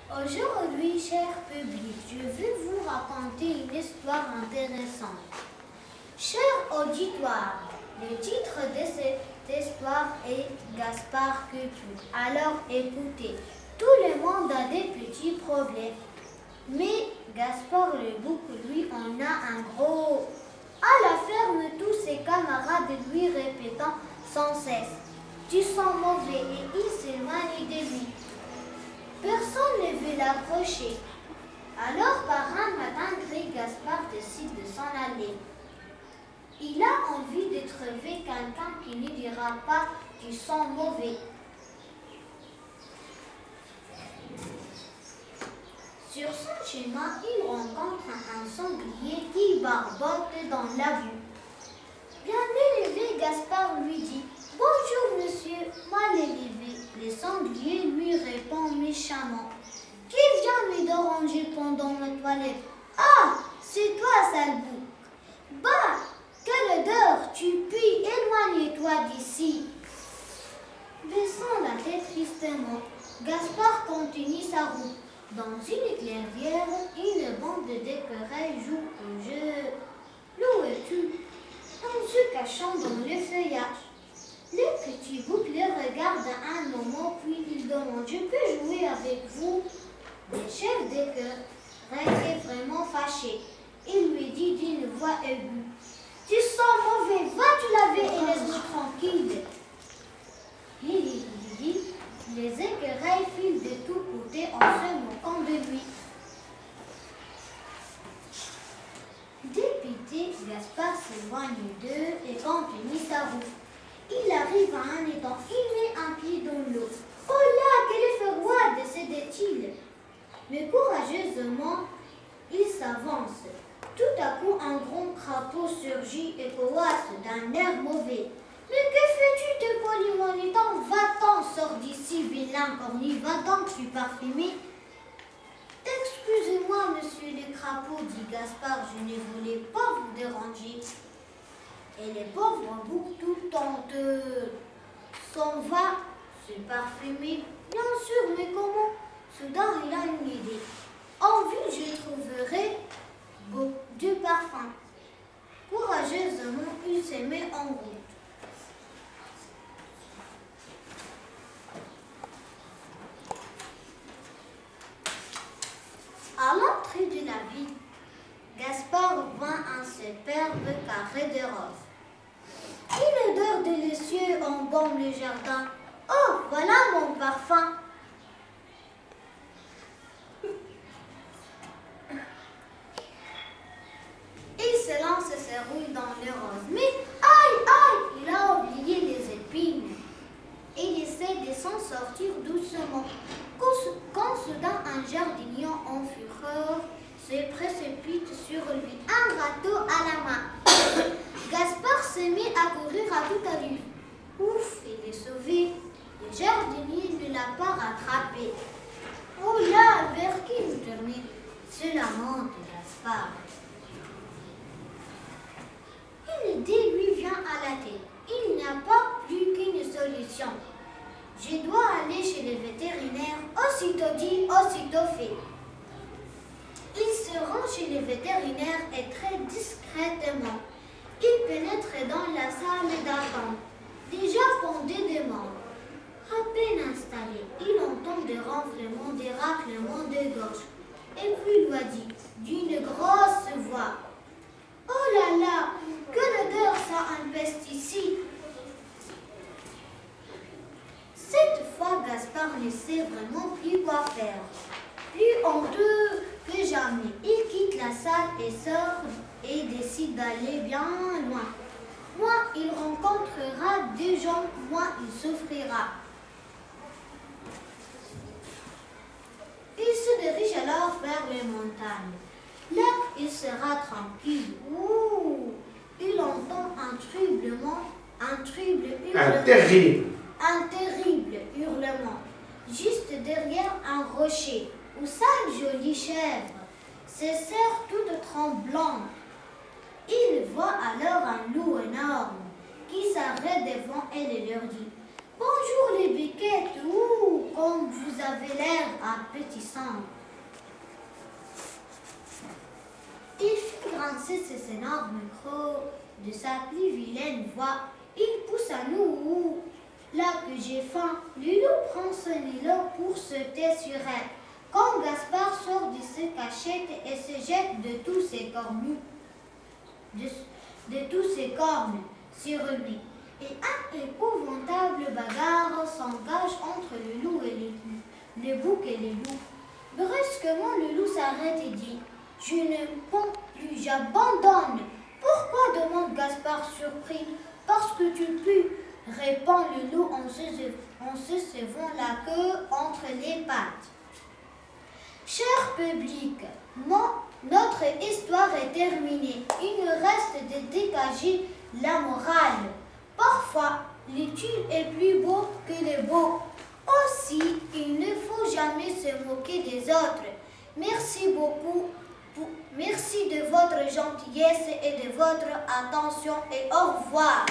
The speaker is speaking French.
Aujourd'hui, cher public, je vais vous raconter une histoire intéressante. Cher auditoire, le titre de cette histoire est Gaspard Coucou. Alors écoutez, tout le monde a des petits problèmes. Mais Gaspard le bouc, lui, en a un gros. À la ferme, tous ses camarades lui répétant sans cesse « Tu sens mauvais » et il s'éloigne de lui. Personne ne veut l'approcher. Alors, par un matin gris, Gaspard décide de s'en aller. Il a envie de trouver quelqu'un qui ne dira pas « Tu sens mauvais ». Sur son chemin, il rencontre un sanglier qui barbote dans la vue. Bien élevé, Gaspard lui dit « Bonjour monsieur, mal élevé ». Le sanglier lui répond méchamment « Qui vient me déranger pendant ma toilette? Ah, c'est toi, sale bouc. Bah, quelle odeur, tu pues, éloigne-toi d'ici. » Baissant la tête tristement, Gaspard continue sa route. Dans une clairière, une bande d'écureuils joue au jeu. L'où es-tu? En se cachant dans le feuillage. Le petit bouc le regarde un moment, puis il demande « Je peux jouer avec vous ?» Le chef d'écureuil est vraiment fâché. Il lui dit d'une voix aiguë « Tu sens mauvais, va te laver et laisse-moi tranquille. » Les écureuils filent de tous côtés en se moquant de lui. Dépité, Gaspard s'éloigne d'eux et continue sa route. Il arrive à un étang, il met un pied dans l'eau. « Oh là, quelle est froide !» se dit-il. Mais courageusement, il s'avance. Tout à coup, un grand crapaud surgit et coasse d'un air mauvais. « Mais que fais-tu de poli mon étang? Va-t'en, sors d'ici, vilain cornu, va-t'en, je suis parfumé. » « Excusez-moi, monsieur le crapaud, dit Gaspard, je ne voulais pas vous déranger. » Et le pauvre bouc tout honteux s'en va se parfumer. Bien sûr, mais comment? Soudain, il a une idée. En ville, je trouverai du parfum. Courageusement, il se met en route. À l'entrée de la ville, Gaspard voit un superbe carré de roses. Une odeur délicieuse embaume le jardin. Oh, voilà mon parfum. Il se lance et se roule dans les roses. Mais aïe, aïe, il a oublié les épines. Il essaie de s'en sortir doucement. Quand soudain un jardinier en fureur se précipite sur lui, un râteau à la main. Gaspard se met à courir à toute allure. Ouf, il est sauvé. Le jardinier ne l'a pas rattrapé. Oh là, vers qui vous tournez? C'est la mort de Gaspard. Une idée lui vient à la tête. Il n'y a pas plus qu'une solution. Je dois aller chez le vétérinaire. Aussitôt dit, aussitôt fait. Il se rend chez le vétérinaire et très discrètement, il pénètre dans la salle d'attente, déjà fondée de mort. À peine installé, il entend des ronflements, des raclements de gorge, et puis lui dit, d'une grosse voix, « Oh là là, que l'odeur ça empeste ici !» Cette fois, Gaspard ne sait vraiment plus quoi faire. Plus honteux que jamais, il quitte la salle et sort et décide d'aller bien loin. Moins il rencontrera des gens, moins il souffrira. Il se dirige alors vers les montagnes. Là, il sera tranquille. Ouh, il entend un terrible hurlement, juste derrière un rocher, où sa jolie chèvre se serre toute tremblante. Il voit alors un loup énorme qui s'arrête devant elle et leur dit Bonjour les biquettes, ouh, comme vous avez l'air appétissant. Il fit grincer ses énormes crocs de sa plus vilaine voix. Il pousse à nous. Là que j'ai faim, Lulu prend son îlot pour sauter sur elle. Quand Gaspard sort de ses cachettes et se jette de tous ses cornes, sur lui. Et un épouvantable bagarre s'engage entre le loup et le bouc et les loups. Brusquement, le loup s'arrête et dit « Je ne peux plus, j'abandonne. » Pourquoi demande Gaspard surpris. Parce que tu peux, répond le loup en se servant la queue entre les pattes. Cher public, notre histoire est terminée. Il nous reste de dégager la morale. Parfois, l'utile est plus beau que le beau. Aussi, il ne faut jamais se moquer des autres. Merci beaucoup. Merci de votre gentillesse et de votre attention et au revoir.